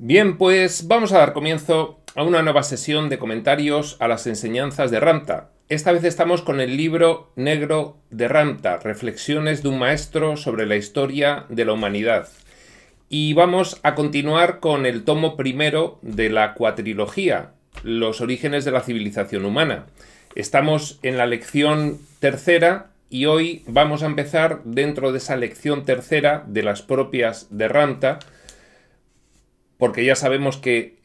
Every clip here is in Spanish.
Bien, pues vamos a dar comienzo a una nueva sesión de comentarios a las enseñanzas de Ramta. Esta vez estamos con el libro negro de Ramta, Reflexiones de un maestro sobre la historia de la humanidad. Y vamos a continuar con el tomo primero de la cuatrilogía, Los orígenes de la civilización humana. Estamos en la lección tercera y hoy vamos a empezar dentro de esa lección tercera de las propias de Ramta, porque ya sabemos que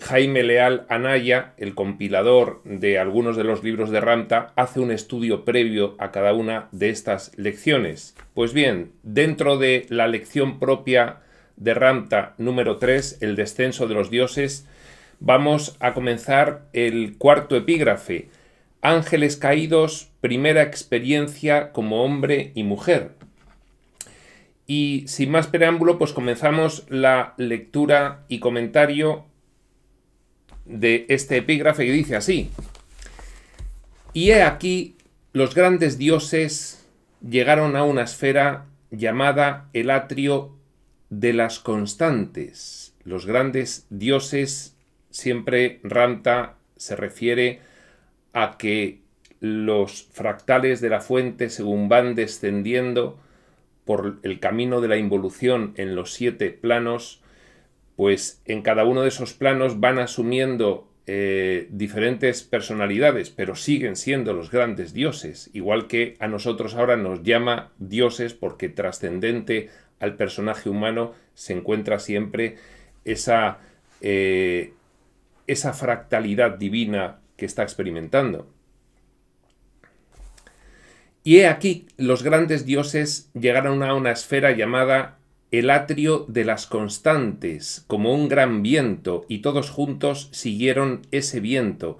Jaime Leal Anaya, el compilador de algunos de los libros de Ramta, hace un estudio previo a cada una de estas lecciones. Pues bien, dentro de la lección propia de Ramta número 3, el descenso de los dioses, vamos a comenzar el cuarto epígrafe, Ángeles caídos, primera experiencia como hombre y mujer. Y sin más preámbulo, pues comenzamos la lectura y comentario de este epígrafe que dice así: y he aquí, los grandes dioses llegaron a una esfera llamada el atrio de las constantes. Los grandes dioses, siempre Ramta se refiere a que los fractales de la fuente, según van descendiendo por el camino de la involución en los 7 planos, pues en cada uno de esos planos van asumiendo diferentes personalidades, pero siguen siendo los grandes dioses, igual que a nosotros ahora nos llama dioses porque trascendente al personaje humano se encuentra siempre esa fractalidad divina que está experimentando. Y he aquí, los grandes dioses llegaron a una esfera llamada el atrio de las constantes, como un gran viento, y todos juntos siguieron ese viento.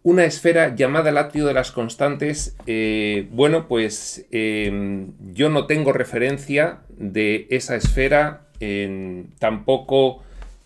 Una esfera llamada el atrio de las constantes, yo no tengo referencia de esa esfera, tampoco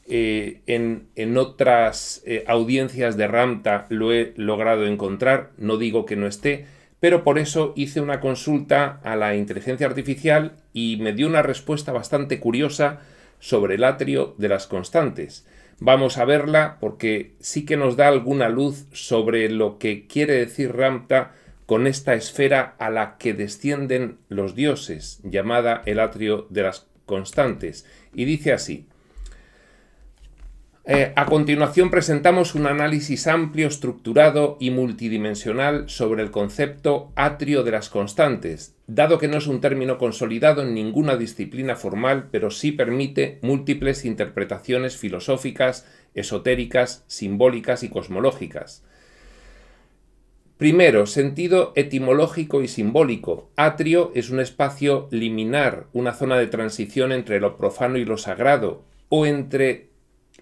en otras audiencias de Ramta lo he logrado encontrar, no digo que no esté, pero por eso hice una consulta a la inteligencia artificial y me dio una respuesta bastante curiosa sobre el atrio de las constantes. Vamos a verla porque sí que nos da alguna luz sobre lo que quiere decir Ramta con esta esfera a la que descienden los dioses, llamada el atrio de las constantes. Y dice así: a continuación presentamos un análisis amplio, estructurado y multidimensional sobre el concepto atrio de las constantes, dado que no es un término consolidado en ninguna disciplina formal, pero sí permite múltiples interpretaciones filosóficas, esotéricas, simbólicas y cosmológicas. Primero, sentido etimológico y simbólico. Atrio es un espacio liminar, una zona de transición entre lo profano y lo sagrado, o entre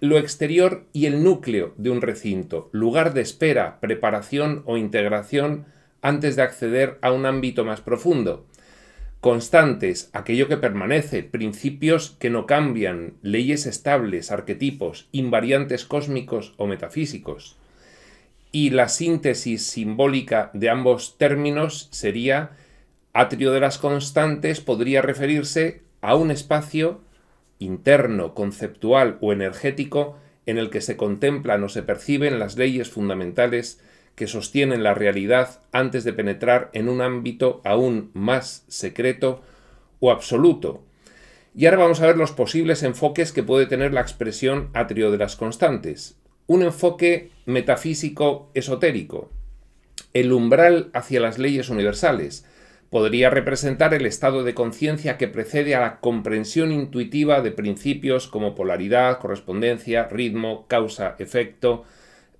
lo exterior y el núcleo de un recinto, lugar de espera, preparación o integración antes de acceder a un ámbito más profundo. Constantes, aquello que permanece, principios que no cambian, leyes estables, arquetipos, invariantes cósmicos o metafísicos. Y la síntesis simbólica de ambos términos sería: atrio de las constantes podría referirse a un espacio interno, conceptual o energético en el que se contemplan o se perciben las leyes fundamentales que sostienen la realidad antes de penetrar en un ámbito aún más secreto o absoluto. Y ahora vamos a ver los posibles enfoques que puede tener la expresión atrio de las constantes. Un enfoque metafísico esotérico. El umbral hacia las leyes universales. Podría representar el estado de conciencia que precede a la comprensión intuitiva de principios como polaridad, correspondencia, ritmo, causa, efecto,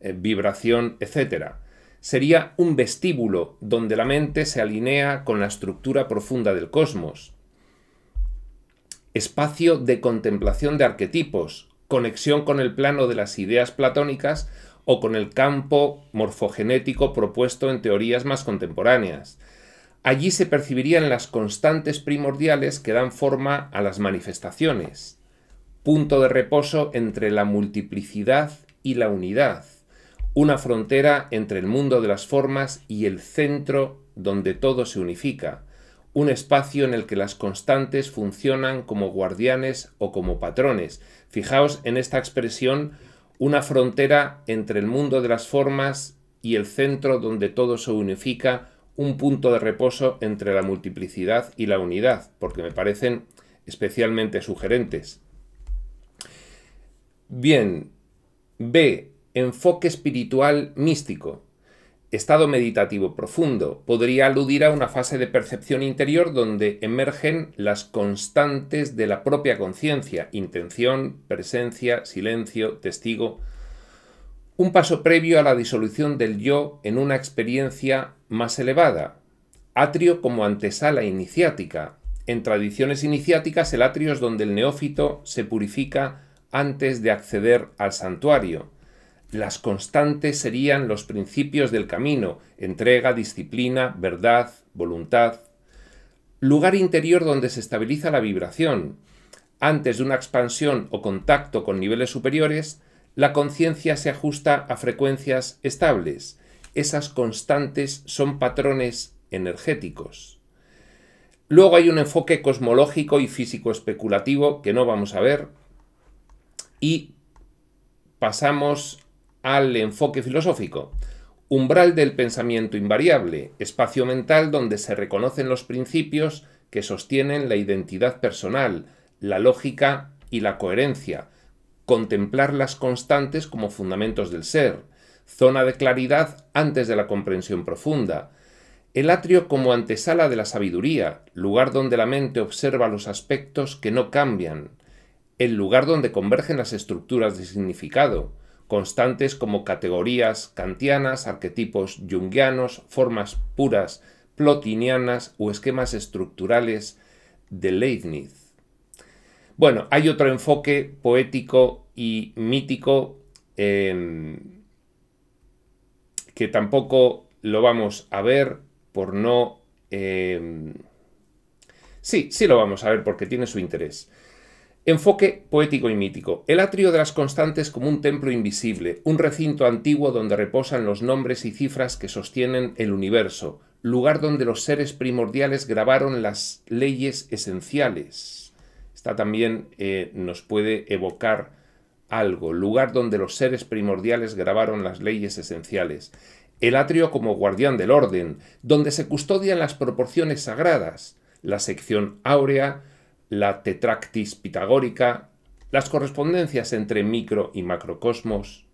vibración, etc. Sería un vestíbulo donde la mente se alinea con la estructura profunda del cosmos. Espacio de contemplación de arquetipos, conexión con el plano de las ideas platónicas o con el campo morfogenético propuesto en teorías más contemporáneas. Allí se percibirían las constantes primordiales que dan forma a las manifestaciones, punto de reposo entre la multiplicidad y la unidad, una frontera entre el mundo de las formas y el centro donde todo se unifica, un espacio en el que las constantes funcionan como guardianes o como patrones. Fijaos en esta expresión, una frontera entre el mundo de las formas y el centro donde todo se unifica, un punto de reposo entre la multiplicidad y la unidad, porque me parecen especialmente sugerentes. Bien, B. Enfoque espiritual místico. Estado meditativo profundo. Podría aludir a una fase de percepción interior donde emergen las constantes de la propia conciencia: intención, presencia, silencio, testigo. Un paso previo a la disolución del yo en una experiencia más elevada. Atrio como antesala iniciática. En tradiciones iniciáticas, el atrio es donde el neófito se purifica antes de acceder al santuario. Las constantes serían los principios del camino: entrega, disciplina, verdad, voluntad. Lugar interior donde se estabiliza la vibración. Antes de una expansión o contacto con niveles superiores, la conciencia se ajusta a frecuencias estables. Esas constantes son patrones energéticos. Luego hay un enfoque cosmológico y físico especulativo que no vamos a ver. Y pasamos al enfoque filosófico. Umbral del pensamiento invariable, espacio mental donde se reconocen los principios que sostienen la identidad personal, la lógica y la coherencia. Contemplar las constantes como fundamentos del ser. Zona de claridad antes de la comprensión profunda. El atrio como antesala de la sabiduría, lugar donde la mente observa los aspectos que no cambian. El lugar donde convergen las estructuras de significado, constantes como categorías kantianas, arquetipos junguianos, formas puras plotinianas o esquemas estructurales de Leibniz. Bueno, hay otro enfoque poético y mítico que tampoco lo vamos a ver por no... Sí lo vamos a ver porque tiene su interés. Enfoque poético y mítico. El atrio de las constantes como un templo invisible, un recinto antiguo donde reposan los nombres y cifras que sostienen el universo, lugar donde los seres primordiales grabaron las leyes esenciales. Esta también nos puede evocar algo, lugar donde los seres primordiales grabaron las leyes esenciales. El atrio como guardián del orden, donde se custodian las proporciones sagradas, la sección áurea, la tetractis pitagórica, las correspondencias entre micro y macrocosmos.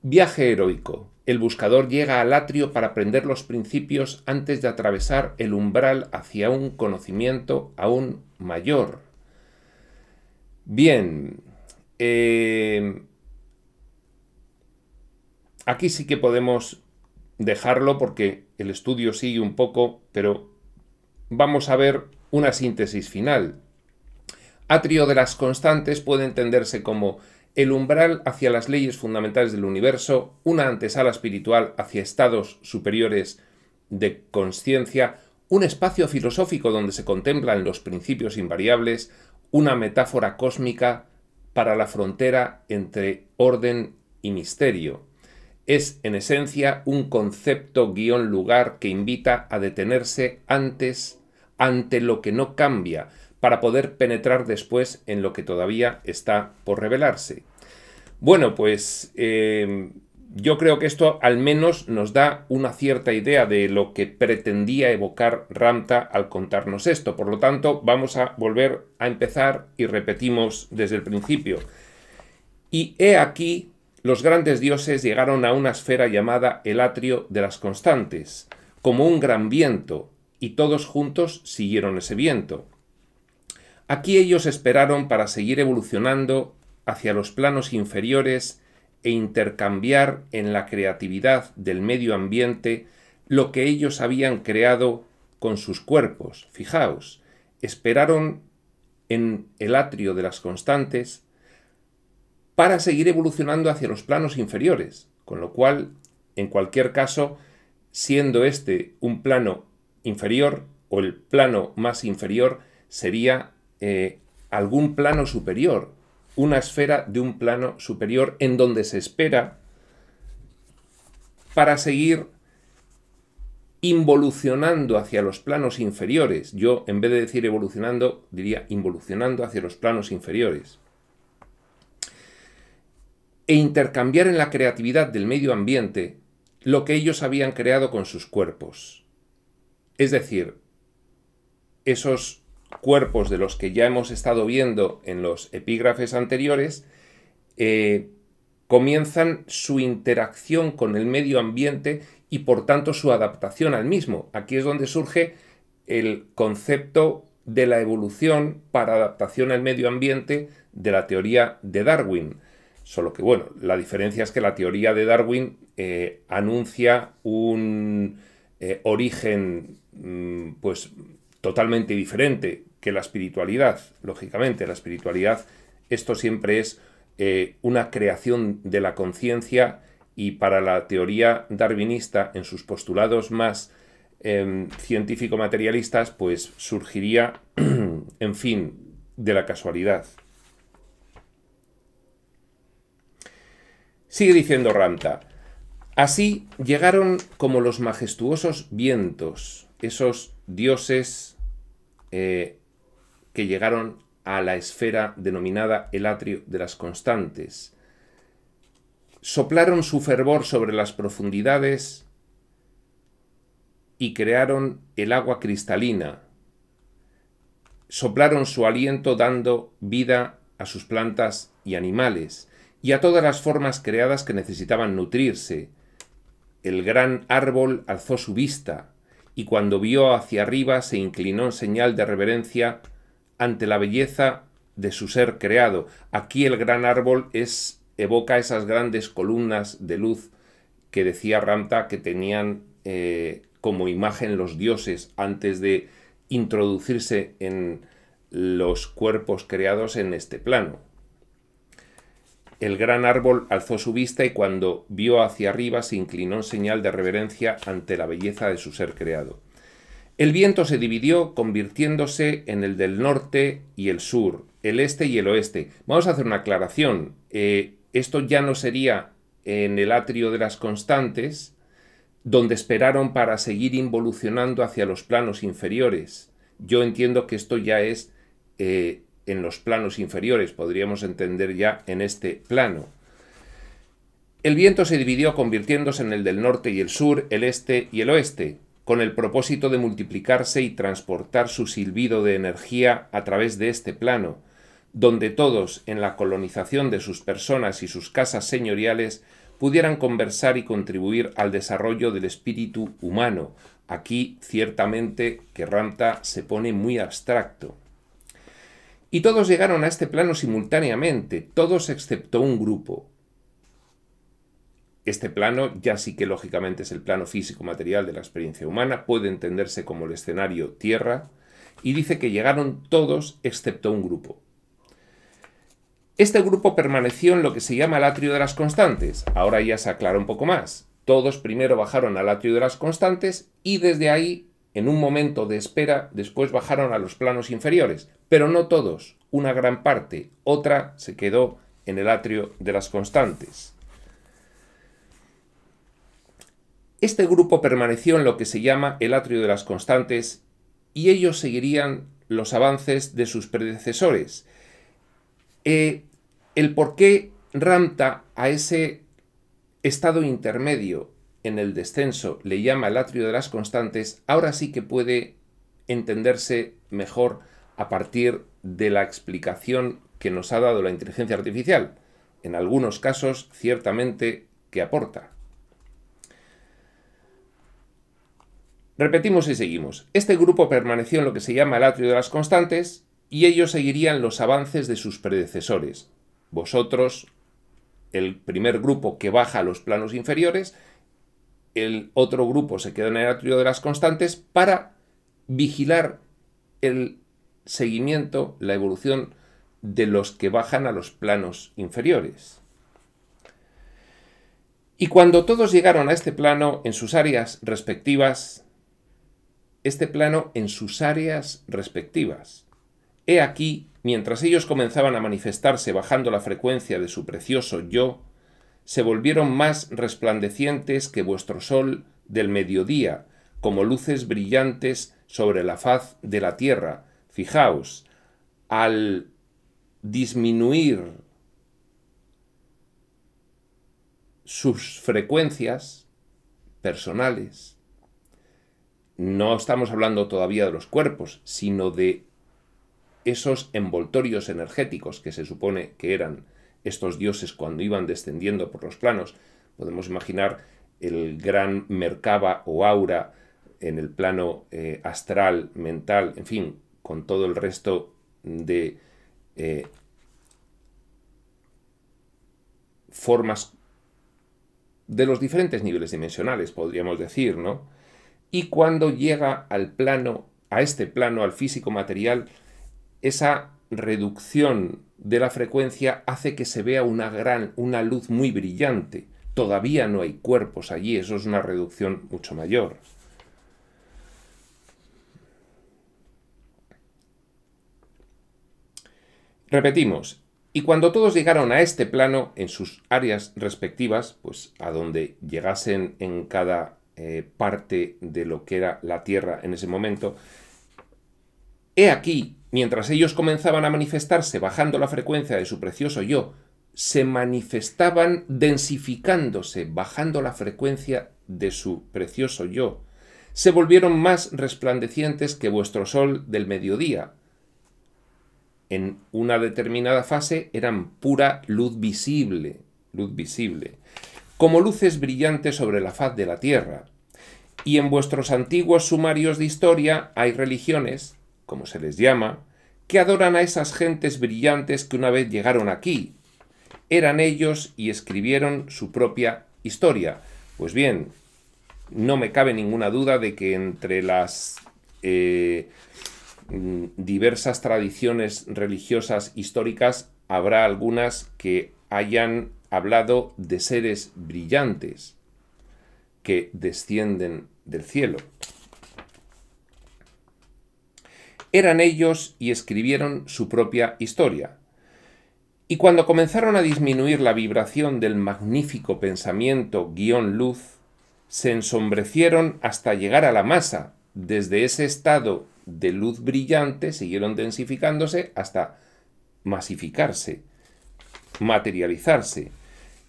Viaje heroico. El buscador llega al atrio para aprender los principios antes de atravesar el umbral hacia un conocimiento aún mayor. Bien, aquí sí que podemos dejarlo porque el estudio sigue un poco, pero vamos a ver una síntesis final. Atrio de las constantes puede entenderse como el umbral hacia las leyes fundamentales del universo, una antesala espiritual hacia estados superiores de consciencia, un espacio filosófico donde se contemplan los principios invariables, una metáfora cósmica para la frontera entre orden y misterio. Es, en esencia, un concepto-lugar que invita a detenerse ante lo que no cambia, para poder penetrar después en lo que todavía está por revelarse. Bueno, pues yo creo que esto al menos nos da una cierta idea de lo que pretendía evocar Ramtha al contarnos esto. Por lo tanto, vamos a volver a empezar y repetimos desde el principio. Y he aquí, los grandes dioses llegaron a una esfera llamada el atrio de las constantes, como un gran viento, y todos juntos siguieron ese viento. Aquí ellos esperaron para seguir evolucionando hacia los planos inferiores e intercambiar en la creatividad del medio ambiente lo que ellos habían creado con sus cuerpos. Fijaos, esperaron en el atrio de las constantes para seguir evolucionando hacia los planos inferiores, con lo cual, en cualquier caso, siendo este un plano inferior o el plano más inferior, sería algún plano superior, una esfera de un plano superior en donde se espera para seguir involucionando hacia los planos inferiores. Yo, en vez de decir evolucionando, diría involucionando hacia los planos inferiores. E intercambiar en la creatividad del medio ambiente lo que ellos habían creado con sus cuerpos. Es decir, esos cuerpos de los que ya hemos estado viendo en los epígrafes anteriores, comienzan su interacción con el medio ambiente y por tanto su adaptación al mismo. Aquí es donde surge el concepto de la evolución para adaptación al medio ambiente de la teoría de Darwin. Solo que, bueno, la diferencia es que la teoría de Darwin anuncia un origen pues totalmente diferente que la espiritualidad. Lógicamente, la espiritualidad, esto siempre es una creación de la conciencia, y para la teoría darwinista, en sus postulados más científico-materialistas, pues surgiría, en fin, de la casualidad. Sigue diciendo Ramtha: así llegaron como los majestuosos vientos, esos dioses que llegaron a la esfera denominada el atrio de las constantes. Soplaron su fervor sobre las profundidades y crearon el agua cristalina. Soplaron su aliento dando vida a sus plantas y animales y a todas las formas creadas que necesitaban nutrirse. El gran árbol alzó su vista y cuando vio hacia arriba se inclinó en señal de reverencia ante la belleza de su ser creado. Aquí el gran árbol evoca esas grandes columnas de luz que decía Ramtha que tenían como imagen los dioses antes de introducirse en los cuerpos creados en este plano. El gran árbol alzó su vista y cuando vio hacia arriba se inclinó en señal de reverencia ante la belleza de su ser creado. El viento se dividió, convirtiéndose en el del norte y el sur, el este y el oeste. Vamos a hacer una aclaración. Esto ya no sería en el atrio de las constantes, donde esperaron para seguir involucionando hacia los planos inferiores. Yo entiendo que esto ya es en los planos inferiores, podríamos entender ya en este plano. El viento se dividió, convirtiéndose en el del norte y el sur, el este y el oeste, con el propósito de multiplicarse y transportar su silbido de energía a través de este plano, donde todos, en la colonización de sus personas y sus casas señoriales, pudieran conversar y contribuir al desarrollo del espíritu humano. Aquí, ciertamente, que Ramtha se pone muy abstracto. Y todos llegaron a este plano simultáneamente, todos excepto un grupo. Este plano ya sí que lógicamente es el plano físico-material de la experiencia humana, puede entenderse como el escenario Tierra, y dice que llegaron todos excepto un grupo. Este grupo permaneció en lo que se llama el atrio de las constantes. Ahora ya se aclara un poco más. Todos primero bajaron al atrio de las constantes y desde ahí, en un momento de espera, después bajaron a los planos inferiores. Pero no todos, una gran parte. Otra se quedó en el atrio de las constantes. Este grupo permaneció en lo que se llama el atrio de las constantes y ellos seguirían los avances de sus predecesores. El por qué Ramtha a ese estado intermedio en el descenso le llama el atrio de las constantes, ahora sí que puede entenderse mejor a partir de la explicación que nos ha dado la inteligencia artificial. En algunos casos, ciertamente, que aporta. Repetimos y seguimos. Este grupo permaneció en lo que se llama el atrio de las constantes y ellos seguirían los avances de sus predecesores. Vosotros, el primer grupo que baja a los planos inferiores, el otro grupo se queda en el atrio de las constantes para vigilar el seguimiento, la evolución de los que bajan a los planos inferiores. Y cuando todos llegaron a este plano en sus áreas respectivas, he aquí, mientras ellos comenzaban a manifestarse bajando la frecuencia de su precioso yo, se volvieron más resplandecientes que vuestro sol del mediodía, como luces brillantes sobre la faz de la Tierra. Fijaos, al disminuir sus frecuencias personales, no estamos hablando todavía de los cuerpos, sino de esos envoltorios energéticos que se supone que eran estos dioses cuando iban descendiendo por los planos. Podemos imaginar el gran Merkaba o aura en el plano astral, mental, en fin, con todo el resto de formas de los diferentes niveles dimensionales, podríamos decir, ¿no? Y cuando llega al plano, a este plano, al físico material, esa reducción de la frecuencia hace que se vea una luz muy brillante. Todavía no hay cuerpos allí, eso es una reducción mucho mayor. Repetimos, y cuando todos llegaron a este plano en sus áreas respectivas, pues a donde llegasen en cada parte de lo que era la Tierra en ese momento, he aquí, mientras ellos comenzaban a manifestarse bajando la frecuencia de su precioso yo, se manifestaban densificándose, bajando la frecuencia de su precioso yo. Se volvieron más resplandecientes que vuestro sol del mediodía. En una determinada fase eran pura luz visible, como luces brillantes sobre la faz de la tierra. Y en vuestros antiguos sumarios de historia hay religiones, como se les llama, que adoran a esas gentes brillantes que una vez llegaron aquí. Eran ellos y escribieron su propia historia. Pues bien, no me cabe ninguna duda de que entre las diversas tradiciones religiosas históricas habrá algunas que hayan hablado de seres brillantes que descienden del cielo. Eran ellos y escribieron su propia historia. Y cuando comenzaron a disminuir la vibración del magnífico pensamiento guión luz, se ensombrecieron hasta llegar a la masa. Desde ese estado de luz brillante siguieron densificándose hasta masificarse, materializarse.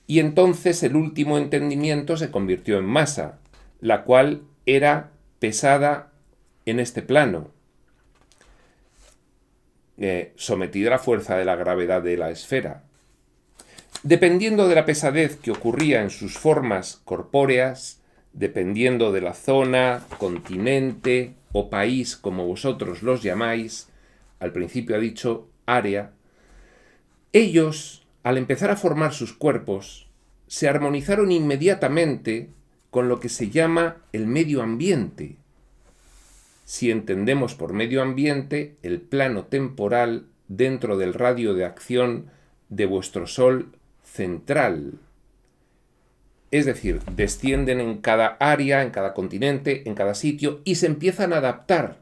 Y entonces el último entendimiento se convirtió en masa, la cual era pesada en este plano, sometida a la fuerza de la gravedad de la esfera. Dependiendo de la pesadez que ocurría en sus formas corpóreas, dependiendo de la zona, continente o país, como vosotros los llamáis, al principio ha dicho área, ellos, al empezar a formar sus cuerpos, se armonizaron inmediatamente con lo que se llama el medio ambiente. Si entendemos por medio ambiente el plano temporal dentro del radio de acción de vuestro Sol central. Es decir, descienden en cada área, en cada continente, en cada sitio y se empiezan a adaptar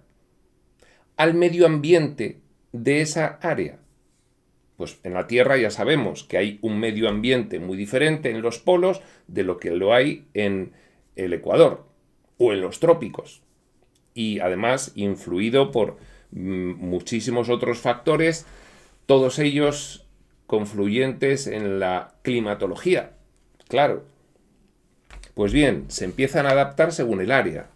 al medio ambiente de esa área. Pues en la Tierra ya sabemos que hay un medio ambiente muy diferente en los polos de lo que lo hay en el Ecuador o en los trópicos. Y además influido por muchísimos otros factores, todos ellos confluyentes en la climatología. Claro. Pues bien, se empiezan a adaptar según el área.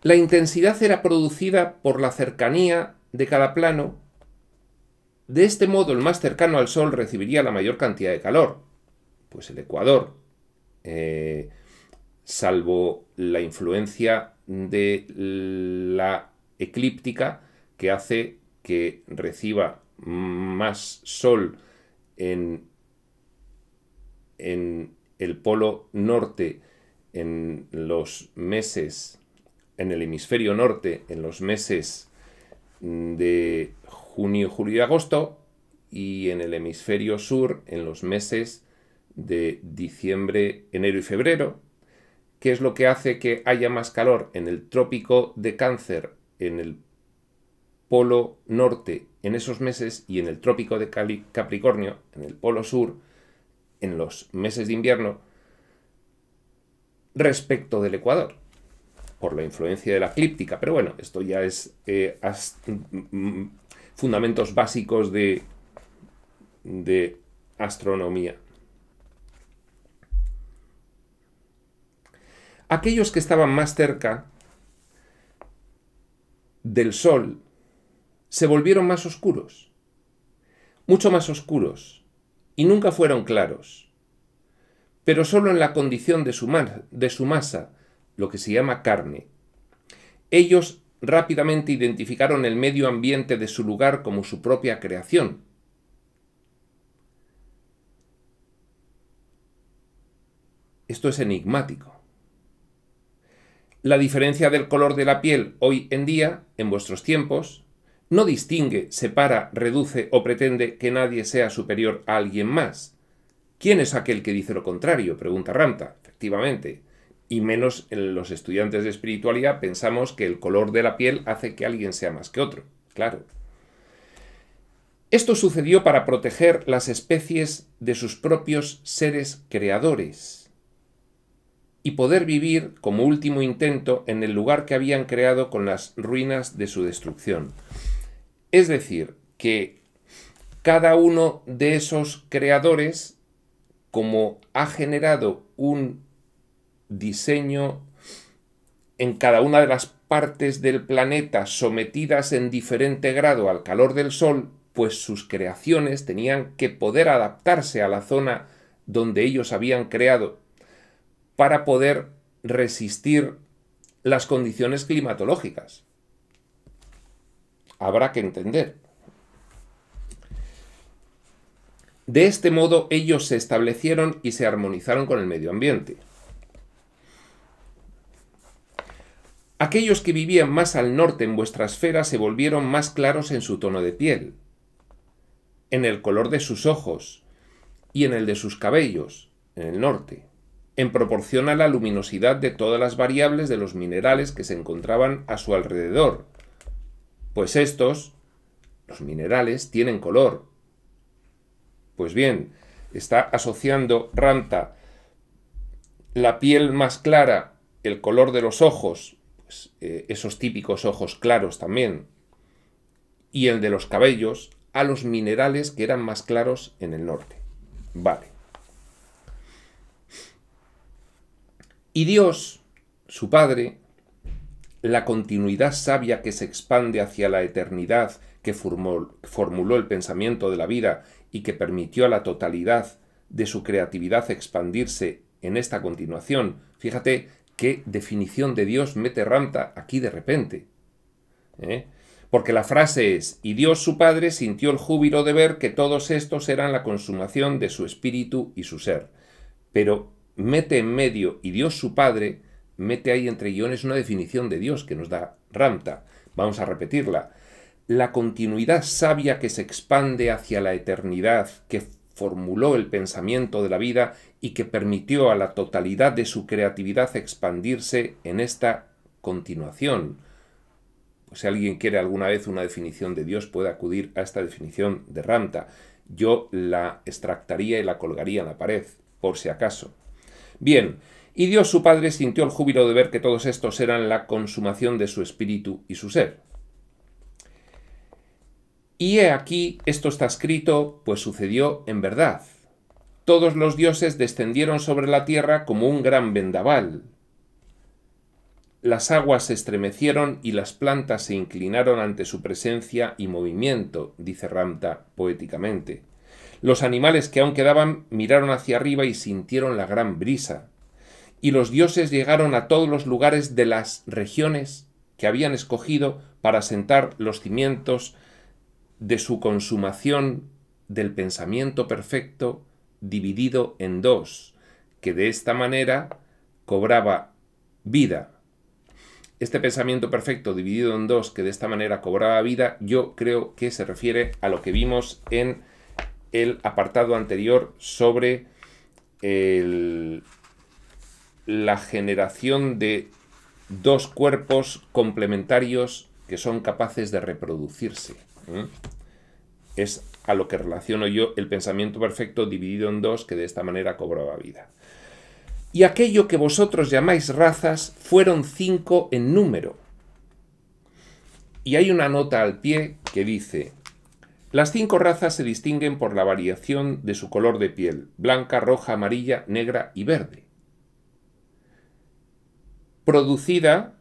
La intensidad era producida por la cercanía de cada plano. De este modo, el más cercano al Sol recibiría la mayor cantidad de calor. Pues el Ecuador, salvo la influencia de la eclíptica, que hace que reciba más Sol en el polo norte en los meses, en el hemisferio norte en los meses de junio, julio y agosto, y en el hemisferio sur en los meses de diciembre, enero y febrero, que es lo que hace que haya más calor en el trópico de Cáncer, en el polo norte en esos meses, y en el trópico de Capricornio, en el polo sur, en los meses de invierno, respecto del ecuador, por la influencia de la eclíptica. Pero bueno, esto ya es fundamentos básicos de astronomía. Aquellos que estaban más cerca del Sol se volvieron más oscuros, mucho más oscuros, y nunca fueron claros, pero solo en la condición de su masa, lo que se llama carne. Ellos rápidamente identificaron el medio ambiente de su lugar como su propia creación. Esto es enigmático. La diferencia del color de la piel hoy en día, en vuestros tiempos, no distingue, separa, reduce o pretende que nadie sea superior a alguien más. ¿Quién es aquel que dice lo contrario?, pregunta Ramtha. Efectivamente, y menos en los estudiantes de espiritualidad pensamos que el color de la piel hace que alguien sea más que otro. Claro. Esto sucedió para proteger las especies de sus propios seres creadores y poder vivir como último intento en el lugar que habían creado con las ruinas de su destrucción. Es decir, que cada uno de esos creadores, como ha generado un diseño en cada una de las partes del planeta sometidas en diferente grado al calor del Sol, pues sus creaciones tenían que poder adaptarse a la zona donde ellos habían creado para poder resistir las condiciones climatológicas. Habrá que entender. De este modo, ellos se establecieron y se armonizaron con el medio ambiente. Aquellos que vivían más al norte en vuestra esfera se volvieron más claros en su tono de piel, en el color de sus ojos y en el de sus cabellos, en el norte, en proporción a la luminosidad de todas las variables de los minerales que se encontraban a su alrededor, pues estos, los minerales, tienen color. Pues bien, está asociando Ramtha la piel más clara, el color de los ojos, pues, esos típicos ojos claros también, y el de los cabellos, a los minerales que eran más claros en el norte. Vale. Y Dios, su Padre, la continuidad sabia que se expande hacia la eternidad, que formuló el pensamiento de la vida y que permitió a la totalidad de su creatividad expandirse en esta continuación. Fíjate qué definición de Dios mete Ramtha aquí de repente. Porque la frase es: y Dios su Padre sintió el júbilo de ver que todos estos eran la consumación de su espíritu y su ser. Pero mete en medio, y Dios su Padre, mete ahí entre guiones una definición de Dios que nos da Ramtha. Vamos a repetirla. La continuidad sabia que se expande hacia la eternidad, que formuló el pensamiento de la vida y que permitió a la totalidad de su creatividad expandirse en esta continuación. Pues si alguien quiere alguna vez una definición de Dios, puede acudir a esta definición de Ramtha. Yo la extractaría y la colgaría en la pared, por si acaso. Bien, y Dios su Padre sintió el júbilo de ver que todos estos eran la consumación de su espíritu y su ser. Y he aquí, esto está escrito, pues sucedió en verdad. Todos los dioses descendieron sobre la tierra como un gran vendaval. Las aguas se estremecieron y las plantas se inclinaron ante su presencia y movimiento, dice Ramtha poéticamente. Los animales que aún quedaban miraron hacia arriba y sintieron la gran brisa. Y los dioses llegaron a todos los lugares de las regiones que habían escogido para sentar los cimientos de su consumación del pensamiento perfecto dividido en dos, que de esta manera cobraba vida. Este pensamiento perfecto dividido en dos, que de esta manera cobraba vida, yo creo que se refiere a lo que vimos en el apartado anterior sobre la generación de dos cuerpos complementarios que son capaces de reproducirse. Es a lo que relaciono yo el pensamiento perfecto dividido en dos, que de esta manera cobraba vida. y aquello que vosotros llamáis razas fueron 5 en número. Y hay una nota al pie que dice: las 5 razas se distinguen por la variación de su color de piel, blanca, roja, amarilla, negra y verde. Producida,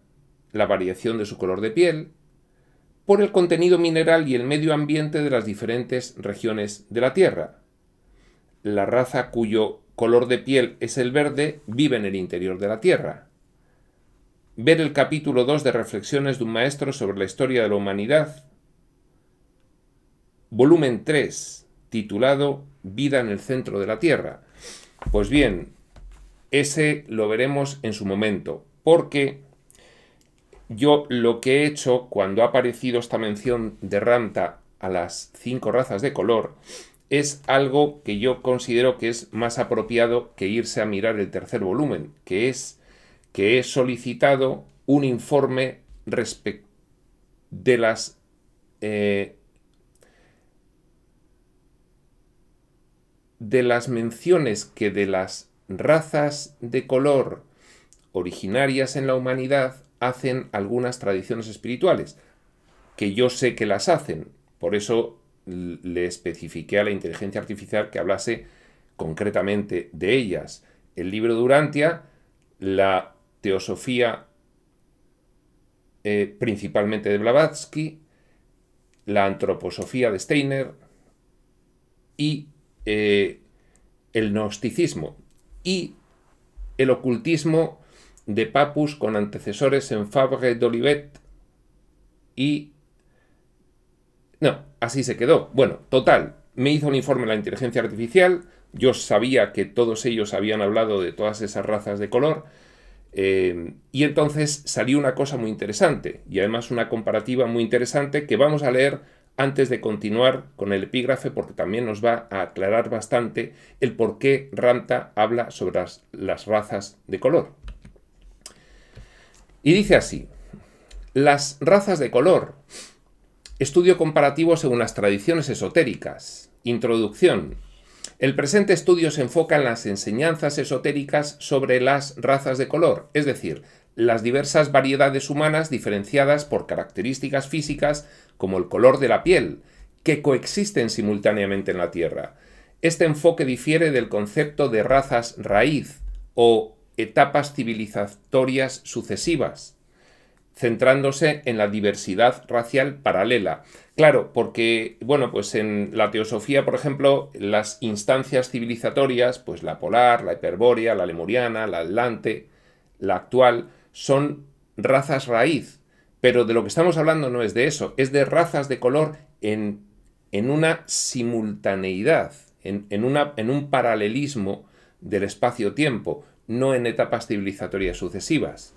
la variación de su color de piel, por el contenido mineral y el medio ambiente de las diferentes regiones de la Tierra. La raza cuyo color de piel es el verde vive en el interior de la Tierra. Ver el capítulo 2 de Reflexiones de un maestro sobre la historia de la humanidad, volumen 3, titulado Vida en el centro de la Tierra. Pues bien, ese lo veremos en su momento, porque yo lo que he hecho cuando ha aparecido esta mención de Ramta a las 5 razas de color es algo que yo considero que es más apropiado que irse a mirar el tercer volumen, que es que he solicitado un informe respecto de las menciones que de las razas de color originarias en la humanidad hacen algunas tradiciones espirituales, que yo sé que las hacen. Por eso le especifiqué a la inteligencia artificial que hablase concretamente de ellas. El libro de Urantia, la teosofía principalmente de Blavatsky, la antroposofía de Steiner y el gnosticismo y el ocultismo de Papus con antecesores en Fabre d'Olivet y... No, así se quedó. Bueno, total, me hizo un informe la inteligencia artificial, yo sabía que todos ellos habían hablado de todas esas razas de color, y entonces salió una cosa muy interesante, y además una comparativa muy interesante que vamos a leer antes de continuar con el epígrafe, porque también nos va a aclarar bastante el por qué Ramta habla sobre las razas de color. Y dice así: las razas de color. Estudio comparativo según las tradiciones esotéricas. Introducción. El presente estudio se enfoca en las enseñanzas esotéricas sobre las razas de color, es decir, las diversas variedades humanas diferenciadas por características físicas como el color de la piel, que coexisten simultáneamente en la Tierra. Este enfoque difiere del concepto de razas raíz o etapas civilizatorias sucesivas, centrándose en la diversidad racial paralela. Claro, porque, bueno, pues en la teosofía, por ejemplo, las instancias civilizatorias, pues la polar, la hiperbórea, la lemuriana, la atlante, la actual, son razas raíz. Pero de lo que estamos hablando no es de eso, es de razas de color en una simultaneidad, en un paralelismo del espacio-tiempo, no en etapas civilizatorias sucesivas.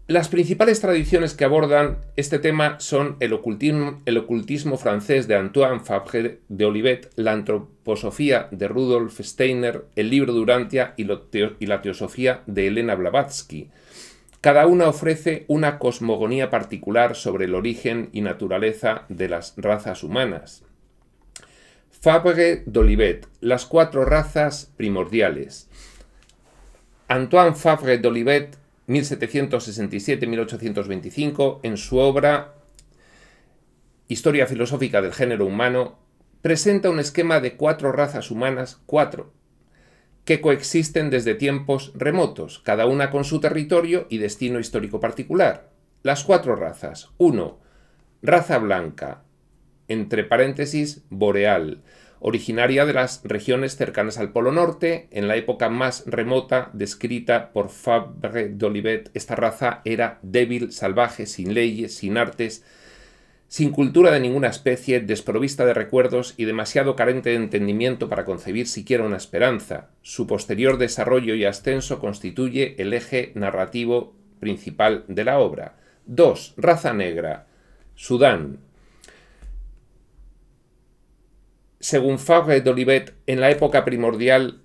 Las principales tradiciones que abordan este tema son el ocultismo francés de Antoine Fabre d'Olivet, la antroposofía de Rudolf Steiner, el libro de Urantia y la teosofía de Elena Blavatsky. Cada una ofrece una cosmogonía particular sobre el origen y naturaleza de las razas humanas. Fabre d'Olivet, las 4 razas primordiales. Antoine Fabre d'Olivet, 1767-1825, en su obra Historia filosófica del género humano, presenta un esquema de 4 razas humanas, 4, que coexisten desde tiempos remotos, cada una con su territorio y destino histórico particular. Las 4 razas. 1. Raza blanca, entre paréntesis, boreal, originaria de las regiones cercanas al Polo Norte. En la época más remota descrita por Fabre d'Olivet, esta raza era débil, salvaje, sin leyes, sin artes, sin cultura de ninguna especie, desprovista de recuerdos y demasiado carente de entendimiento para concebir siquiera una esperanza. Su posterior desarrollo y ascenso constituye el eje narrativo principal de la obra. 2. Raza negra, Sudán. Según Fabre d'Olivet, en la época primordial,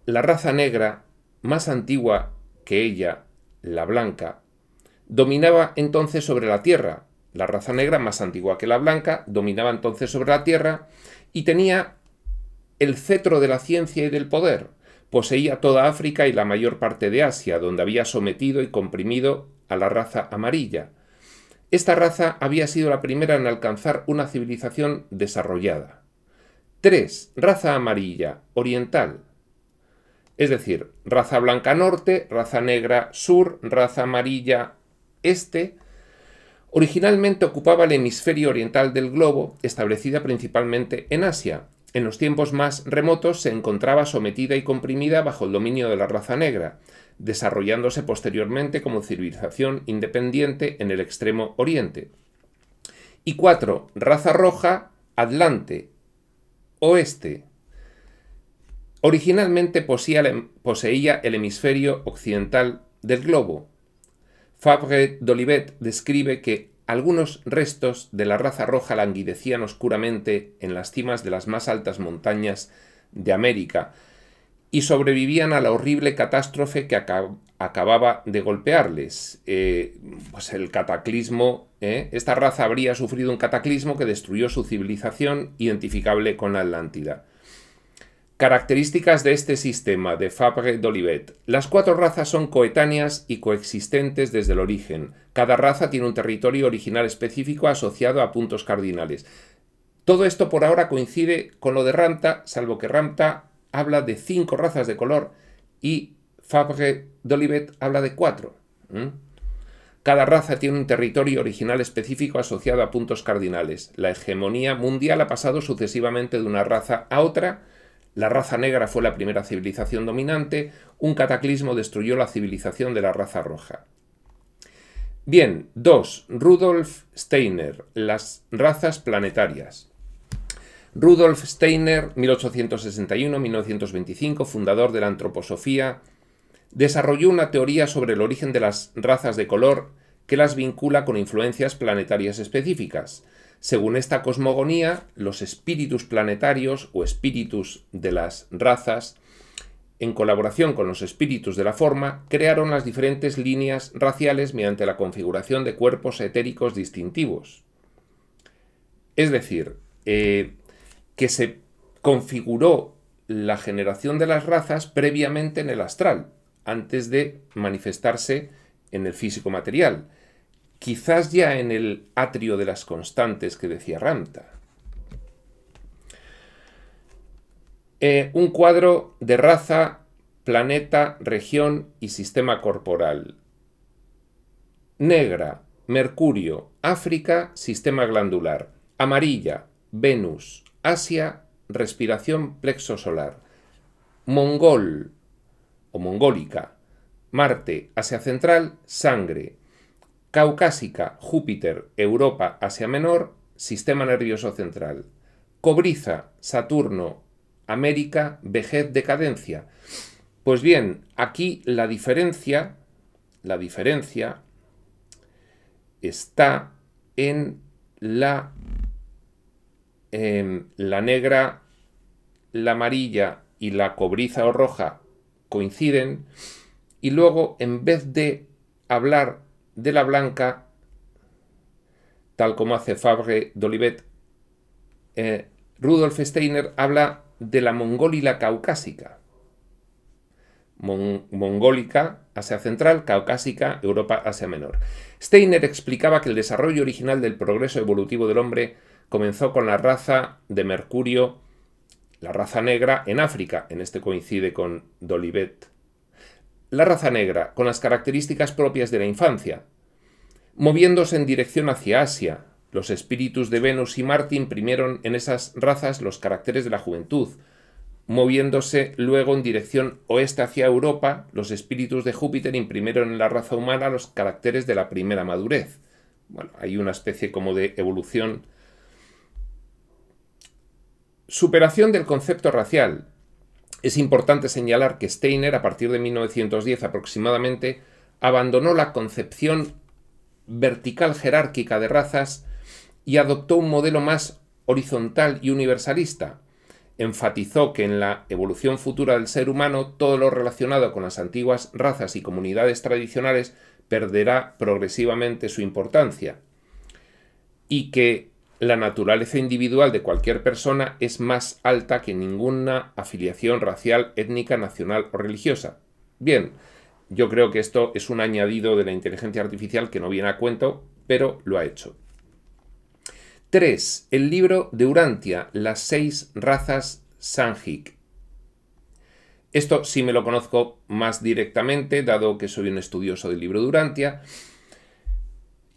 la raza negra, más antigua que ella, la blanca, dominaba entonces sobre la tierra. La raza negra, más antigua que la blanca, dominaba entonces sobre la tierra y tenía el cetro de la ciencia y del poder. Poseía toda África y la mayor parte de Asia, donde había sometido y comprimido a la raza amarilla. Esta raza había sido la primera en alcanzar una civilización desarrollada. 3. Raza amarilla, oriental. Es decir, raza blanca norte, raza negra sur, raza amarilla este. Originalmente ocupaba el hemisferio oriental del globo, establecida principalmente en Asia. En los tiempos más remotos se encontraba sometida y comprimida bajo el dominio de la raza negra, desarrollándose posteriormente como civilización independiente en el extremo oriente. Y 4. Raza roja, Atlante, oeste. Originalmente poseía el hemisferio occidental del globo. Fabre d'Olivet describe que algunos restos de la raza roja languidecían oscuramente en las cimas de las más altas montañas de América y sobrevivían a la horrible catástrofe que acababa de golpearles. Pues el cataclismo, esta raza habría sufrido un cataclismo que destruyó su civilización identificable con la Atlántida. Características de este sistema de Fabre d'Olivet. Las 4 razas son coetáneas y coexistentes desde el origen. Cada raza tiene un territorio original específico asociado a puntos cardinales. Todo esto por ahora coincide con lo de Ramta, salvo que Ramta habla de 5 razas de color y Fabre d'Olivet habla de 4. Cada raza tiene un territorio original específico asociado a puntos cardinales. La hegemonía mundial ha pasado sucesivamente de una raza a otra. La raza negra fue la primera civilización dominante, un cataclismo destruyó la civilización de la raza roja. Bien, 2. Rudolf Steiner, las razas planetarias. Rudolf Steiner, 1861-1925, fundador de la antroposofía, desarrolló una teoría sobre el origen de las razas de color que las vincula con influencias planetarias específicas. Según esta cosmogonía, los espíritus planetarios o espíritus de las razas, en colaboración con los espíritus de la forma, crearon las diferentes líneas raciales mediante la configuración de cuerpos etéricos distintivos. Es decir, que se configuró la generación de las razas previamente en el astral, antes de manifestarse en el físico material. Quizás ya en el atrio de las constantes que decía Ramta. Un cuadro de raza, planeta, región y sistema corporal. Negra, Mercurio, África, sistema glandular. Amarilla, Venus, Asia, respiración, plexo solar. Mongol o mongólica, Marte, Asia Central, sangre. Caucásica, Júpiter, Europa, Asia Menor, sistema nervioso central. Cobriza, Saturno, América, vejez, decadencia. Pues bien, aquí la diferencia está en la negra, la amarilla y la cobriza o roja coinciden, y luego en vez de hablar de la blanca, tal como hace Fabre d'Olivet, Rudolf Steiner habla de la mongólica caucásica. Mongólica, Asia Central, caucásica, Europa, Asia Menor. Steiner explicaba que el desarrollo original del progreso evolutivo del hombre comenzó con la raza de Mercurio, la raza negra, en África. En este coincide con d'Olivet. La raza negra, con las características propias de la infancia, moviéndose en dirección hacia Asia. Los espíritus de Venus y Marte imprimieron en esas razas los caracteres de la juventud. Moviéndose luego en dirección oeste hacia Europa, los espíritus de Júpiter imprimieron en la raza humana los caracteres de la primera madurez. Bueno, hay una especie como de evolución. Superación del concepto racial. Es importante señalar que Steiner, a partir de 1910 aproximadamente, abandonó la concepción vertical jerárquica de razas y adoptó un modelo más horizontal y universalista. Enfatizó que en la evolución futura del ser humano todo lo relacionado con las antiguas razas y comunidades tradicionales perderá progresivamente su importancia y que la naturaleza individual de cualquier persona es más alta que ninguna afiliación racial, étnica, nacional o religiosa. Bien, yo creo que esto es un añadido de la inteligencia artificial que no viene a cuento, pero lo ha hecho. 3. El libro de Urantia, las 6 razas Sangik. Esto sí me lo conozco más directamente, dado que soy un estudioso del libro de Urantia.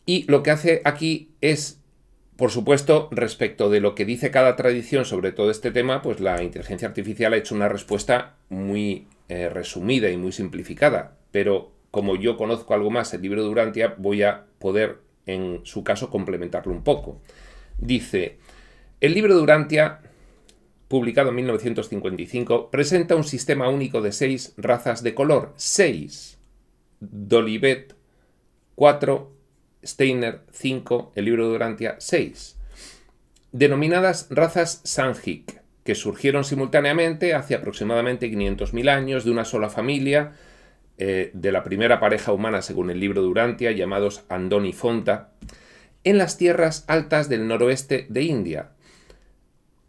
Y lo que hace aquí es, por supuesto, respecto de lo que dice cada tradición sobre todo este tema, pues la inteligencia artificial ha hecho una respuesta muy resumida y muy simplificada. Pero como yo conozco algo más el libro de Urantia, voy a poder, en su caso, complementarlo un poco. Dice, el libro de Urantia, publicado en 1955, presenta un sistema único de 6 razas de color. 6. Dolivet 4, Steiner 5, el libro de Urantia 6. Denominadas razas Sangik, que surgieron simultáneamente hace aproximadamente 500.000 años de una sola familia, de la primera pareja humana según el libro de Urantia, llamados Andón y Fonta, en las tierras altas del noroeste de India.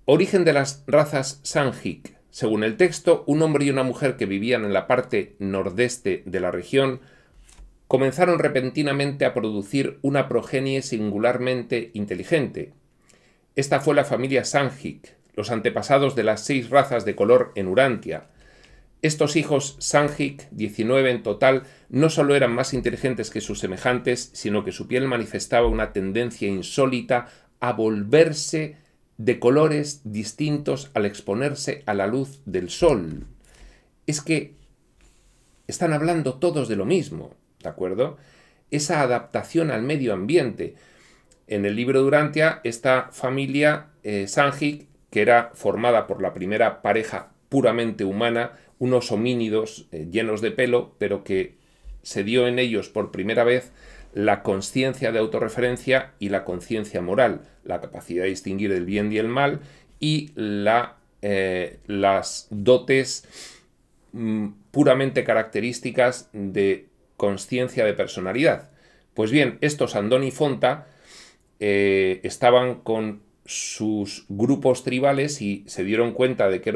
Origen de las razas Sangik. Según el texto, un hombre y una mujer que vivían en la parte nordeste de la región comenzaron repentinamente a producir una progenie singularmente inteligente. Esta fue la familia Sangik, los antepasados de las 6 razas de color en Urantia. Estos hijos Sangik, 19 en total, no solo eran más inteligentes que sus semejantes, sino que su piel manifestaba una tendencia insólita a volverse de colores distintos al exponerse a la luz del sol. Es que están hablando todos de lo mismo, ¿de acuerdo? Esa adaptación al medio ambiente. En el libro de Urantia, esta familia Sangik, que era formada por la primera pareja puramente humana, unos homínidos llenos de pelo, pero que se dio en ellos por primera vez la consciencia de autorreferencia y la conciencia moral, la capacidad de distinguir el bien y el mal y las dotes puramente características de conciencia de personalidad. Pues bien, estos Andón y Fonta estaban con sus grupos tribales y se dieron cuenta de que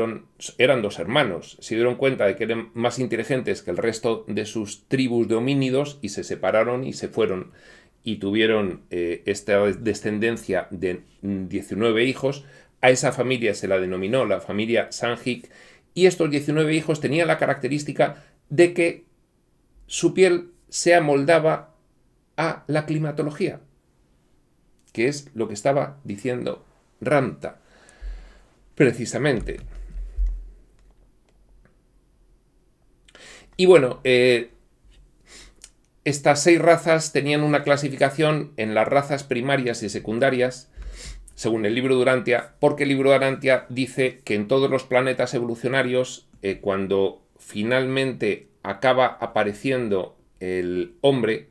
eran 2 hermanos, se dieron cuenta de que eran más inteligentes que el resto de sus tribus de homínidos y se separaron y se fueron y tuvieron esta descendencia de 19 hijos. A esa familia se la denominó la familia Sangik y estos 19 hijos tenían la característica de que su piel se amoldaba a la climatología, que es lo que estaba diciendo Ramta, precisamente. Y bueno, estas 6 razas tenían una clasificación en las razas primarias y secundarias, según el libro de Urantia, porque el libro de Urantia dice que en todos los planetas evolucionarios, cuando finalmente acaba apareciendo el hombre,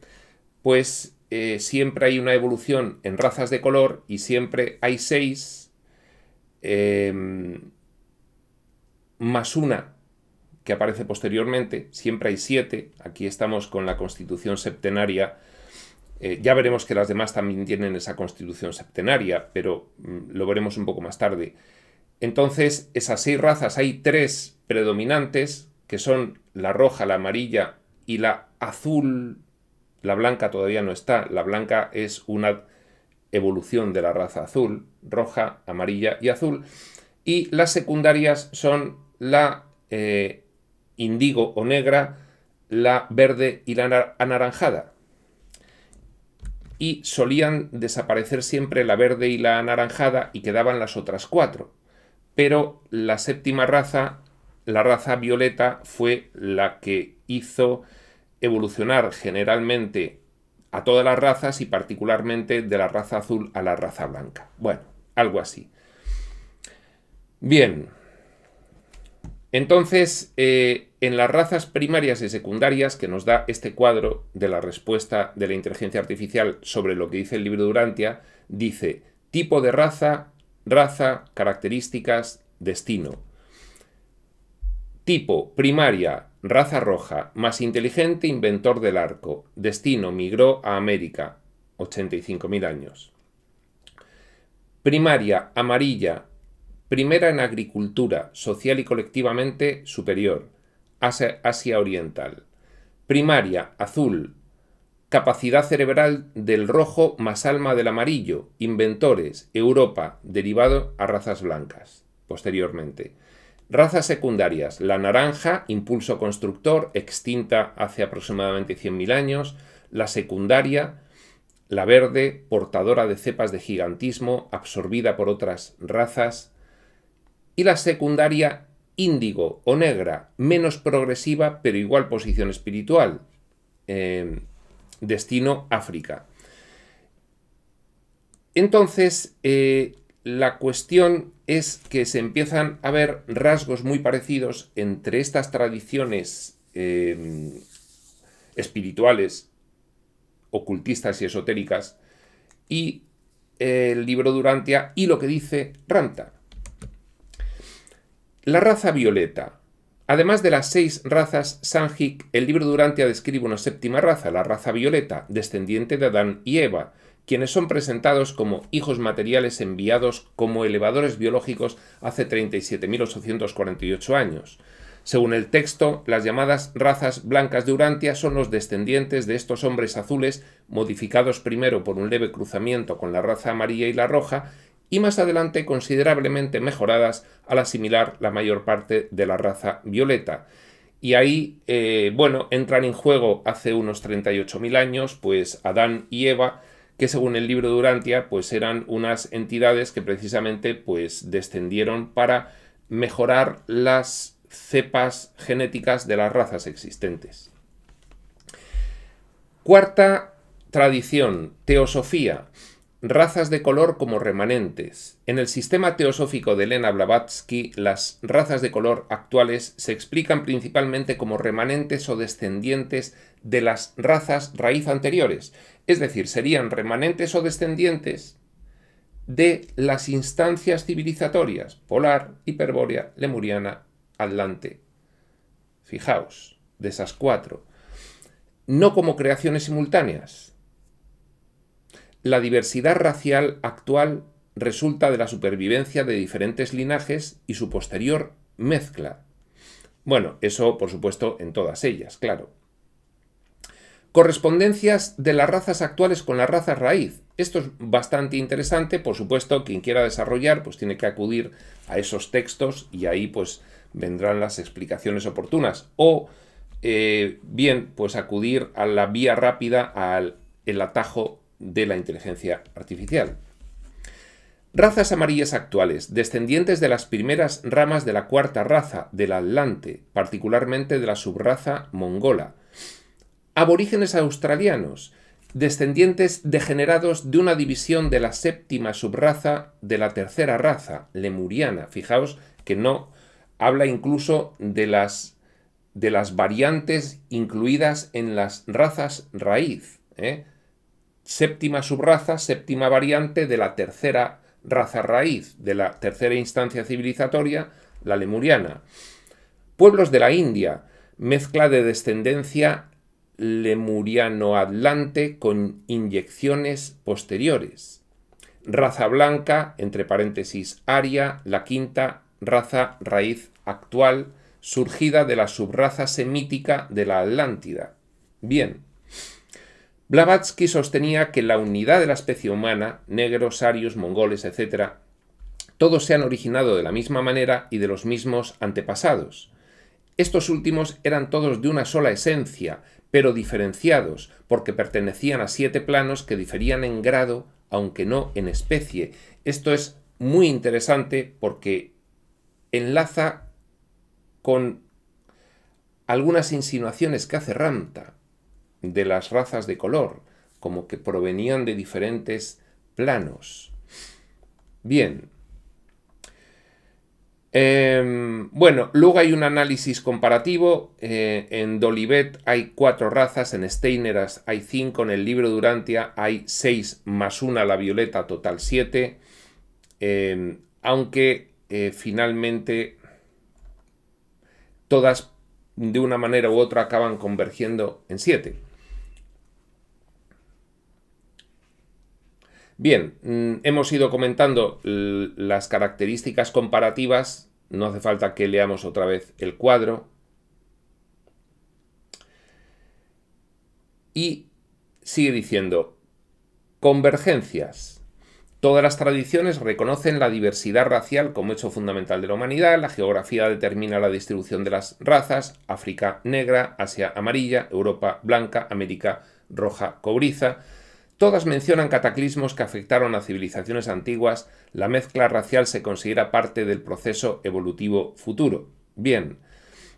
pues siempre hay una evolución en razas de color y siempre hay 6 más una que aparece posteriormente, siempre hay 7. Aquí estamos con la constitución septenaria. Ya veremos que las demás también tienen esa constitución septenaria, pero lo veremos un poco más tarde. Entonces, esas 6 razas, hay 3 predominantes, que son la roja, la amarilla y la azul. La blanca todavía no está. La blanca es una evolución de la raza azul, roja, amarilla y azul. Y las secundarias son la índigo o negra, la verde y la anaranjada. Y solían desaparecer siempre la verde y la anaranjada y quedaban las otras 4. Pero la 7ª raza, la raza violeta, fue la que hizo evolucionar generalmente a todas las razas y particularmente de la raza azul a la raza blanca. Bueno, algo así. Bien, entonces en las razas primarias y secundarias, que nos da este cuadro de la respuesta de la inteligencia artificial sobre lo que dice el libro de Urantia, dice tipo de raza, características, destino. Tipo, primaria, raza roja, más inteligente, inventor del arco. Destino, migró a América, 85.000 años. Primaria, amarilla, primera en agricultura, social y colectivamente superior, Asia Oriental. Primaria, azul, capacidad cerebral del rojo más alma del amarillo, inventores, Europa, derivado a razas blancas, posteriormente. Razas secundarias, la naranja, impulso constructor, extinta hace aproximadamente 100.000 años, la secundaria, la verde, portadora de cepas de gigantismo, absorbida por otras razas, y la secundaria índigo o negra, menos progresiva pero igual posición espiritual, destino África. Entonces, la cuestión es que se empiezan a ver rasgos muy parecidos entre estas tradiciones espirituales, ocultistas y esotéricas, y el libro Durantia y lo que dice Ramta. La raza violeta. Además de las 6 razas Sanjik, el libro Durantia describe una séptima raza, la raza violeta, descendiente de Adán y Eva, quienes son presentados como hijos materiales enviados como elevadores biológicos hace 37.848 años. Según el texto, las llamadas razas blancas de Urantia son los descendientes de estos hombres azules, modificados primero por un leve cruzamiento con la raza amarilla y la roja, y más adelante considerablemente mejoradas al asimilar la mayor parte de la raza violeta. Y ahí, entran en juego hace unos 38.000 años, pues Adán y Eva, que según el libro de Urantia, pues eran unas entidades que precisamente pues descendieron para mejorar las cepas genéticas de las razas existentes. Cuarta tradición, teosofía. Razas de color como remanentes. En el sistema teosófico de Elena Blavatsky, las razas de color actuales se explican principalmente como remanentes o descendientes de las razas raíz anteriores, es decir, serían remanentes o descendientes de las instancias civilizatorias, polar, hiperbórea, lemuriana, atlante. Fijaos, de esas 4. No como creaciones simultáneas. La diversidad racial actual resulta de la supervivencia de diferentes linajes y su posterior mezcla. Bueno, eso por supuesto en todas ellas, claro. Correspondencias de las razas actuales con las razas raíz. Esto es bastante interesante, por supuesto, quien quiera desarrollar pues tiene que acudir a esos textos y ahí pues vendrán las explicaciones oportunas. O bien, pues acudir a la vía rápida al atajo de la inteligencia artificial. Razas amarillas actuales, descendientes de las primeras ramas de la cuarta raza, del Atlante, particularmente de la subraza mongola. Aborígenes australianos, descendientes degenerados de una división de la séptima subraza de la tercera raza, lemuriana. Fijaos que no habla incluso de las variantes incluidas en las razas raíz, Séptima subraza, séptima variante de la tercera raza raíz, de la tercera instancia civilizatoria, la lemuriana. Pueblos de la India, mezcla de descendencia lemuriano-atlante con inyecciones posteriores. Raza blanca, entre paréntesis aria, la quinta raza raíz actual, surgida de la subraza semítica de la Atlántida. Bien. Blavatsky sostenía que la unidad de la especie humana, negros, arios, mongoles, etc., todos se han originado de la misma manera y de los mismos antepasados. Estos últimos eran todos de una sola esencia, pero diferenciados, porque pertenecían a 7 planos que diferían en grado, aunque no en especie. Esto es muy interesante porque enlaza con algunas insinuaciones que hace Ramta de las razas de color, como que provenían de diferentes planos. Bien. Luego hay un análisis comparativo. En Dolivet hay 4 razas, en Steineras hay 5, en el libro Durantia hay 6 más 1 la violeta, total 7. Aunque finalmente todas de una manera u otra acaban convergiendo en 7. Bien, hemos ido comentando las características comparativas. No hace falta que leamos otra vez el cuadro. Y sigue diciendo, convergencias. Todas las tradiciones reconocen la diversidad racial como hecho fundamental de la humanidad. La geografía determina la distribución de las razas: África negra, Asia amarilla, Europa blanca, América roja cobriza. Todas mencionan cataclismos que afectaron a civilizaciones antiguas. La mezcla racial se considera parte del proceso evolutivo futuro. Bien.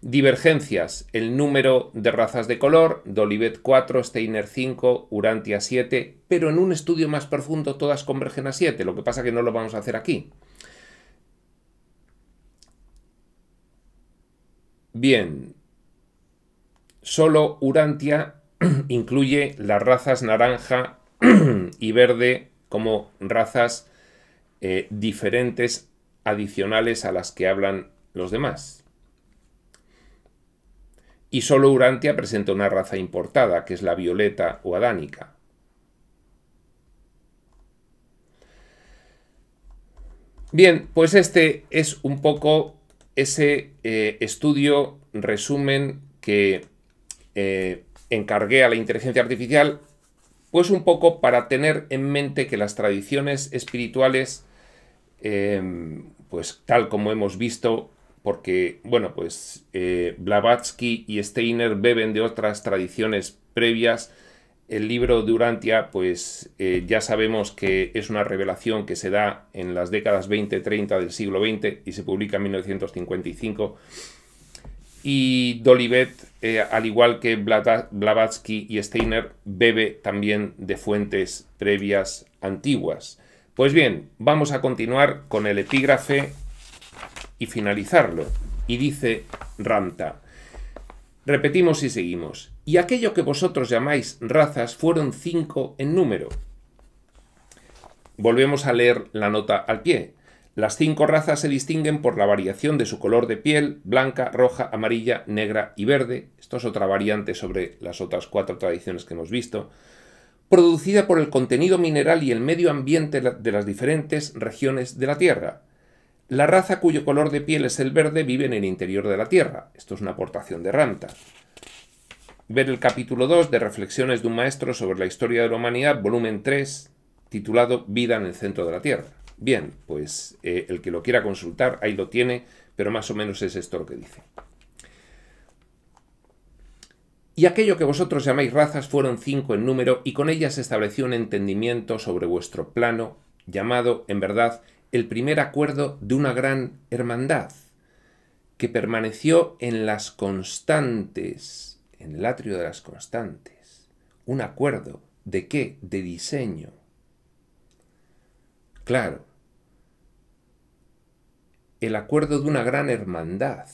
Divergencias: el número de razas de color, Dolivet 4, Steiner 5, Urantia 7, pero en un estudio más profundo todas convergen a 7, lo que pasa que no lo vamos a hacer aquí. Bien, solo Urantia incluye las razas naranja y verde como razas diferentes adicionales a las que hablan los demás. Y solo Urantia presenta una raza importada, que es la violeta o adánica. Bien, pues este es un poco ese estudio, resumen, que encargué a la inteligencia artificial, pues un poco para tener en mente que las tradiciones espirituales, pues tal como hemos visto, porque, bueno, pues Blavatsky y Steiner beben de otras tradiciones previas. El libro de Urantia, pues ya sabemos que es una revelación que se da en las décadas 20-30 del siglo XX y se publica en 1955. Y Dolivet, al igual que Blavatsky y Steiner, bebe también de fuentes previas antiguas. Pues bien, vamos a continuar con el epígrafe y finalizarlo. Y dice Ramta, repetimos y seguimos, y aquello que vosotros llamáis razas fueron 5 en número. Volvemos a leer la nota al pie. Las 5 razas se distinguen por la variación de su color de piel: blanca, roja, amarilla, negra y verde. Esto es otra variante sobre las otras 4 tradiciones que hemos visto. Producida por el contenido mineral y el medio ambiente de las diferentes regiones de la Tierra. La raza cuyo color de piel es el verde vive en el interior de la Tierra. Esto es una aportación de Ramta. Ver el capítulo 2 de Reflexiones de un maestro sobre la historia de la humanidad, volumen 3, titulado Vida en el centro de la Tierra. Bien, pues el que lo quiera consultar, ahí lo tiene, pero más o menos es esto lo que dice. Y aquello que vosotros llamáis razas fueron 5 en número, y con ellas se estableció un entendimiento sobre vuestro plano, llamado, en verdad, el primer acuerdo de una gran hermandad, que permaneció en las constantes, en el atrio de las constantes. ¿Un acuerdo de qué? De diseño. Claro, el acuerdo de una gran hermandad,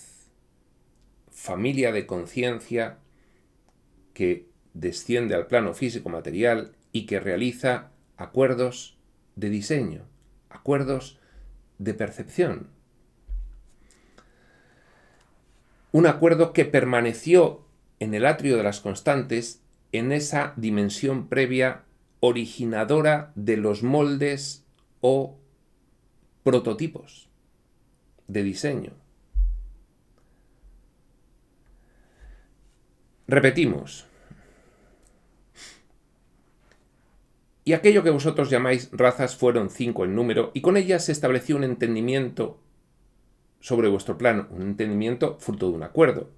familia de conciencia que desciende al plano físico-material y que realiza acuerdos de diseño, acuerdos de percepción. Un acuerdo que permaneció en el atrio de las constantes, en esa dimensión previa originadora de los moldes o prototipos de diseño. Repetimos. Y aquello que vosotros llamáis razas fueron 5 en número, y con ellas se estableció un entendimiento sobre vuestro plano, un entendimiento fruto de un acuerdo,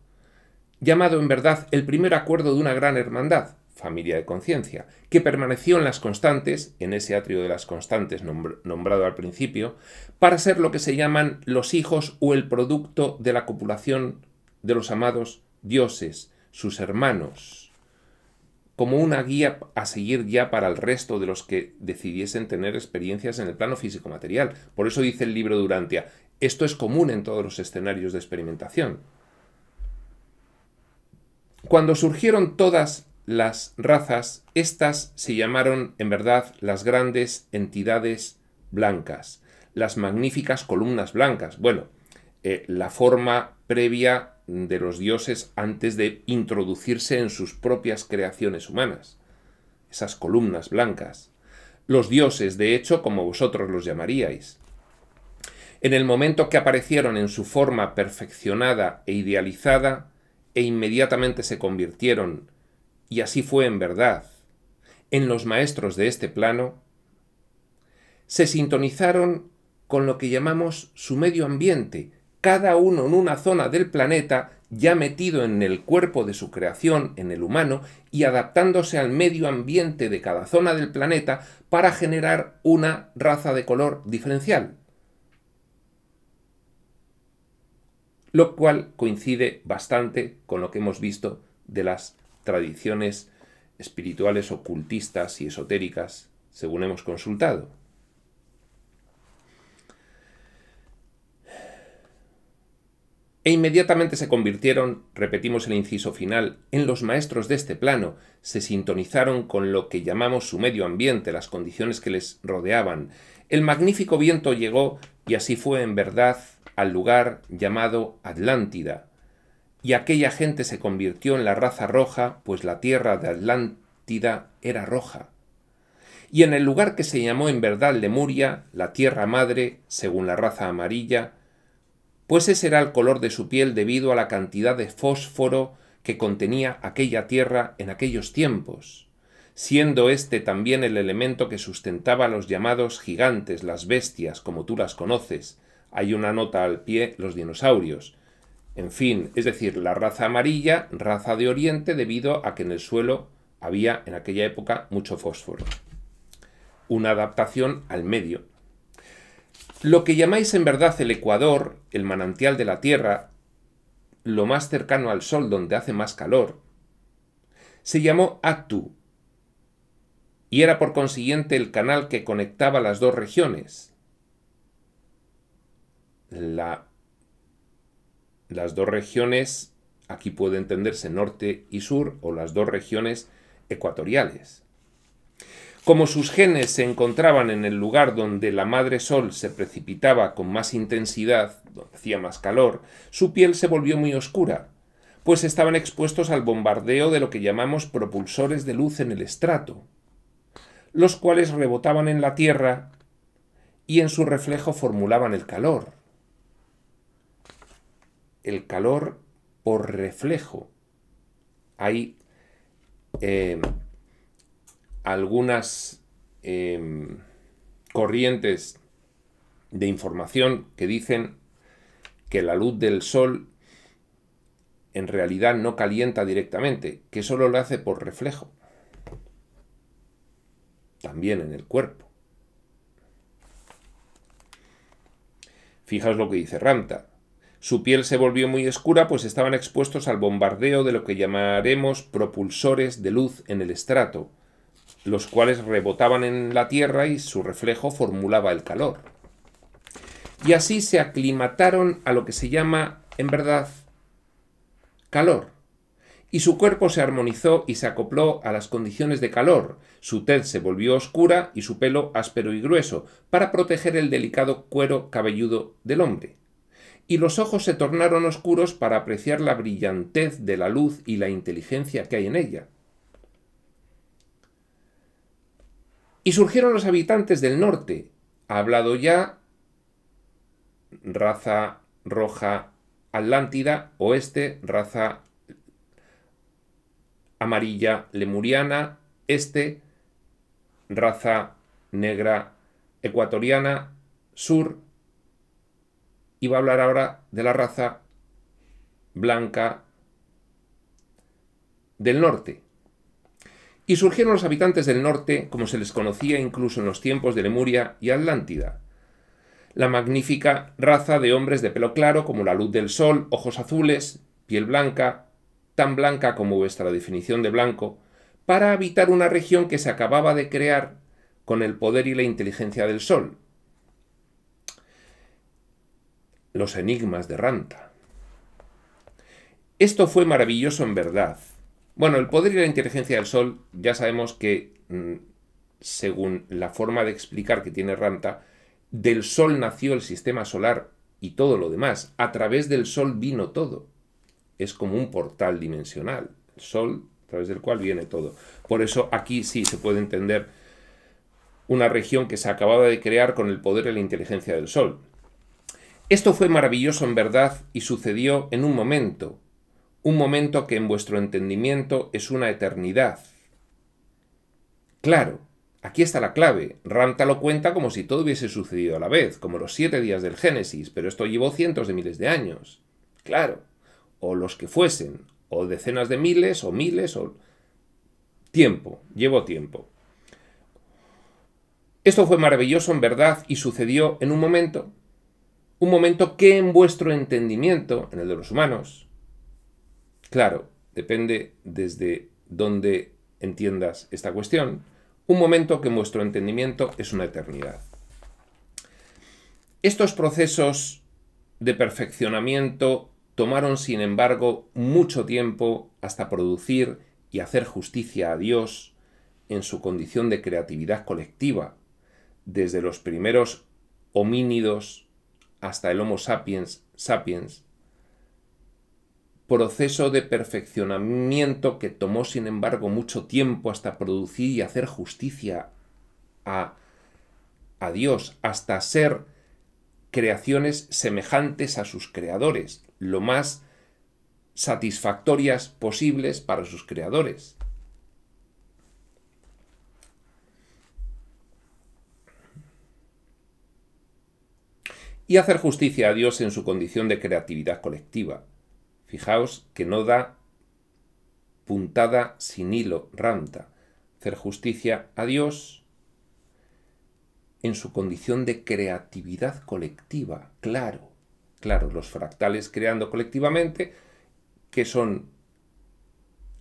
llamado en verdad el primer acuerdo de una gran hermandad, familia de conciencia, que permaneció en las constantes, en ese atrio de las constantes nombrado al principio, para ser lo que se llaman los hijos o el producto de la copulación de los amados dioses, sus hermanos, como una guía a seguir ya para el resto de los que decidiesen tener experiencias en el plano físico-material. Por eso dice el libro de Urantia, esto es común en todos los escenarios de experimentación. Cuando surgieron todas las razas, estas se llamaron en verdad las grandes entidades blancas, las magníficas columnas blancas. Bueno, la forma previa de los dioses antes de introducirse en sus propias creaciones humanas, esas columnas blancas. los dioses, de hecho, como vosotros los llamaríais. En el momento que aparecieron en su forma perfeccionada e idealizada, e inmediatamente se convirtieron, y así fue en verdad, en los maestros de este plano, se sintonizaron con lo que llamamos su medio ambiente, cada uno en una zona del planeta ya metido en el cuerpo de su creación, en el humano, y adaptándose al medio ambiente de cada zona del planeta para generar una raza de color diferencial. Lo cual coincide bastante con lo que hemos visto de las tradiciones espirituales ocultistas y esotéricas, según hemos consultado. E inmediatamente se convirtieron, repetimos el inciso final, en los maestros de este plano, se sintonizaron con lo que llamamos su medio ambiente, las condiciones que les rodeaban. El magnífico viento llegó, y así fue en verdad, al lugar llamado Atlántida, y aquella gente se convirtió en la raza roja, pues la tierra de Atlántida era roja. Y en el lugar que se llamó en verdad Lemuria, la tierra madre, según la raza amarilla, pues ese era el color de su piel debido a la cantidad de fósforo que contenía aquella tierra en aquellos tiempos, siendo este también el elemento que sustentaba a los llamados gigantes, las bestias, como tú las conoces. Hay una nota al pie, los dinosaurios. En fin, es decir, la raza amarilla, raza de Oriente, debido a que en el suelo había en aquella época mucho fósforo. Una adaptación al medio. Lo que llamáis en verdad el Ecuador, el manantial de la Tierra, lo más cercano al Sol, donde hace más calor, se llamó Atu, y era por consiguiente el canal que conectaba las dos regiones. Las dos regiones, aquí puede entenderse norte y sur, o las dos regiones ecuatoriales. Como sus genes se encontraban en el lugar donde la madre sol se precipitaba con más intensidad, donde hacía más calor, su piel se volvió muy oscura, pues estaban expuestos al bombardeo de lo que llamamos propulsores de luz en el estrato, los cuales rebotaban en la tierra y en su reflejo formulaban el calor. El calor por reflejo. Hay algunas corrientes de información que dicen que la luz del sol en realidad no calienta directamente, que solo lo hace por reflejo, también en el cuerpo. Fijaos lo que dice Ramta. Su piel se volvió muy oscura, pues estaban expuestos al bombardeo de lo que llamaremos propulsores de luz en el estrato, los cuales rebotaban en la tierra y su reflejo formulaba el calor. Y así se aclimataron a lo que se llama, en verdad, calor. Y su cuerpo se armonizó y se acopló a las condiciones de calor. Su tez se volvió oscura y su pelo áspero y grueso, para proteger el delicado cuero cabelludo del hombre. Y los ojos se tornaron oscuros para apreciar la brillantez de la luz y la inteligencia que hay en ella. Y surgieron los habitantes del norte. Ha hablado ya, raza roja atlántida, oeste, raza amarilla lemuriana, este, raza negra ecuatoriana, sur, y va a hablar ahora de la raza blanca del norte. Y surgieron los habitantes del norte, como se les conocía incluso en los tiempos de Lemuria y Atlántida. La magnífica raza de hombres de pelo claro, como la luz del sol, ojos azules, piel blanca, tan blanca como vuestra definición de blanco, para habitar una región que se acababa de crear con el poder y la inteligencia del sol. Los enigmas de Ramta. Esto fue maravilloso en verdad. Bueno, el poder y la inteligencia del sol, ya sabemos que, según la forma de explicar que tiene Ramta, del sol nació el sistema solar y todo lo demás. A través del sol vino todo. Es como un portal dimensional. El sol, a través del cual viene todo. Por eso aquí sí se puede entender una región que se acababa de crear con el poder y la inteligencia del Sol. Esto fue maravilloso en verdad y sucedió en un momento que en vuestro entendimiento es una eternidad. Claro, aquí está la clave. Ramta lo cuenta como si todo hubiese sucedido a la vez, como los 7 días del Génesis, pero esto llevó cientos de miles de años. Claro, o los que fuesen, o decenas de miles, o miles, o... Tiempo, llevó tiempo. Esto fue maravilloso en verdad y sucedió en un momento que en vuestro entendimiento, en el de los humanos, claro, depende desde dónde entiendas esta cuestión, un momento que en vuestro entendimiento es una eternidad. Estos procesos de perfeccionamiento tomaron, sin embargo, mucho tiempo hasta producir y hacer justicia a Dios en su condición de creatividad colectiva, desde los primeros homínidos hasta el Homo sapiens sapiens, proceso de perfeccionamiento que tomó, sin embargo, mucho tiempo hasta producir y hacer justicia a Dios, hasta ser creaciones semejantes a sus creadores, lo más satisfactorias posibles para sus creadores. Y hacer justicia a Dios en su condición de creatividad colectiva. Fijaos que no da puntada sin hilo, Ramta. Hacer justicia a Dios en su condición de creatividad colectiva. Claro, los fractales creando colectivamente, que son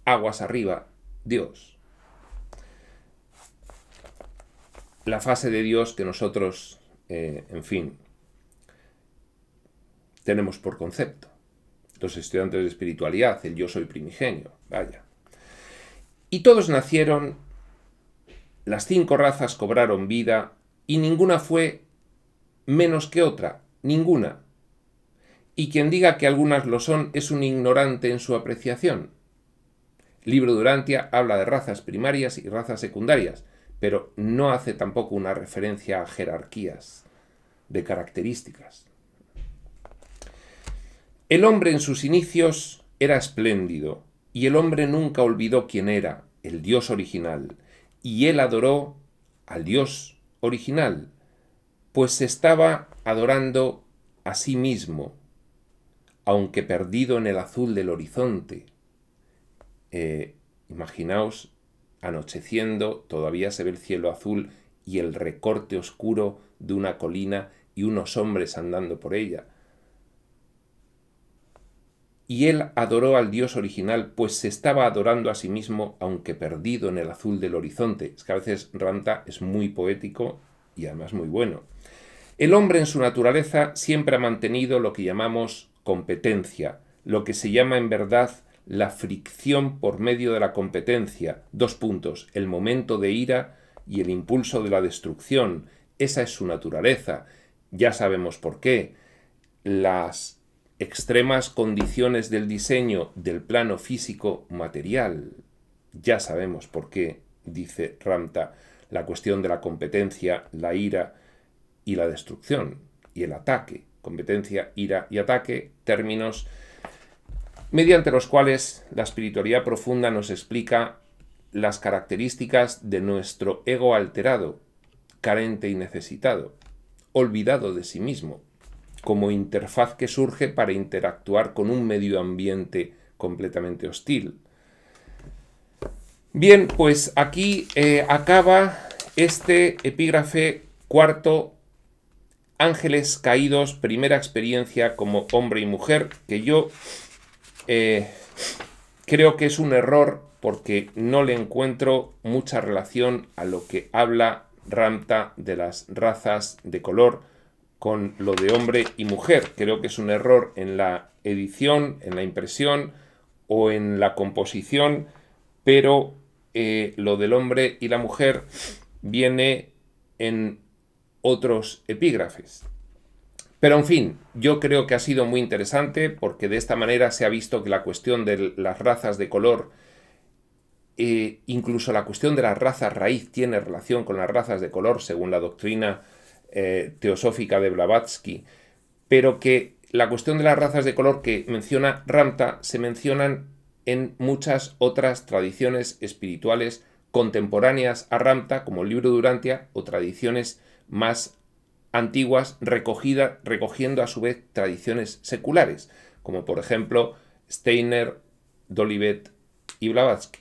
aguas arriba, Dios. La fase de Dios que nosotros, en fin, tenemos por concepto. Los estudiantes de espiritualidad, el yo soy primigenio, vaya. Y todos nacieron, las 5 razas cobraron vida y ninguna fue menos que otra, ninguna. Y quien diga que algunas lo son es un ignorante en su apreciación. El libro de Urantia habla de razas primarias y razas secundarias, pero no hace tampoco una referencia a jerarquías de características. El hombre en sus inicios era espléndido, y el hombre nunca olvidó quién era, el Dios original, y él adoró al Dios original, pues se estaba adorando a sí mismo, aunque perdido en el azul del horizonte. Imaginaos, anocheciendo, todavía se ve el cielo azul y el recorte oscuro de una colina y unos hombres andando por ella. Y él adoró al Dios original, pues se estaba adorando a sí mismo, aunque perdido en el azul del horizonte. Es que a veces Ramta es muy poético y además muy bueno. El hombre en su naturaleza siempre ha mantenido lo que llamamos competencia, lo que se llama en verdad la fricción por medio de la competencia. 2 puntos, el momento de ira y el impulso de la destrucción. Esa es su naturaleza. Ya sabemos por qué. Las extremas condiciones del diseño del plano físico material. Ya sabemos por qué, dice Ramta, la cuestión de la competencia, la ira y la destrucción, y el ataque. Competencia, ira y ataque, términos mediante los cuales la espiritualidad profunda nos explica las características de nuestro ego alterado, carente y necesitado, olvidado de sí mismo, como interfaz que surge para interactuar con un medio ambiente completamente hostil. Bien, pues aquí acaba este epígrafe 4, Ángeles Caídos, primera experiencia como hombre y mujer, que yo creo que es un error porque no le encuentro mucha relación a lo que habla Ramta de las razas de color con lo de hombre y mujer. Creo que es un error en la edición, en la impresión o en la composición, pero lo del hombre y la mujer viene en otros epígrafes. Pero en fin, yo creo que ha sido muy interesante porque de esta manera se ha visto que la cuestión de las razas de color incluso la cuestión de las razas raíz tiene relación con las razas de color, según la doctrina teosófica de Blavatsky, pero que la cuestión de las razas de color que menciona Ramtha se mencionan en muchas otras tradiciones espirituales contemporáneas a Ramtha, como el libro de Urantia, o tradiciones más antiguas recogiendo a su vez tradiciones seculares, como por ejemplo Steiner, Dolivet y Blavatsky.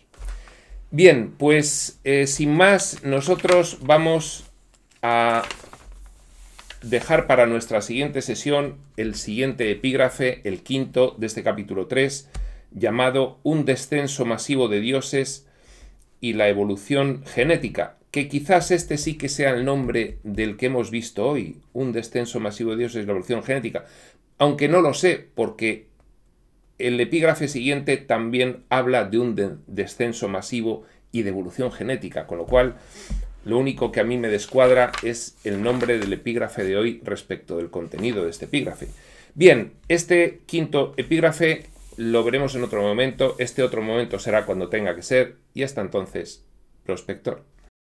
Bien, pues sin más, nosotros vamos a dejar para nuestra siguiente sesión el siguiente epígrafe, el quinto de este capítulo 3, llamado Un descenso masivo de dioses y la evolución genética, que quizás este sí que sea el nombre del que hemos visto hoy, un descenso masivo de dioses y la evolución genética, aunque no lo sé, porque el epígrafe siguiente también habla de un descenso masivo y de evolución genética, con lo cual lo único que a mí me descuadra es el nombre del epígrafe de hoy respecto del contenido de este epígrafe. Bien, este quinto epígrafe lo veremos en otro momento, este otro momento será cuando tenga que ser, y hasta entonces, prospector.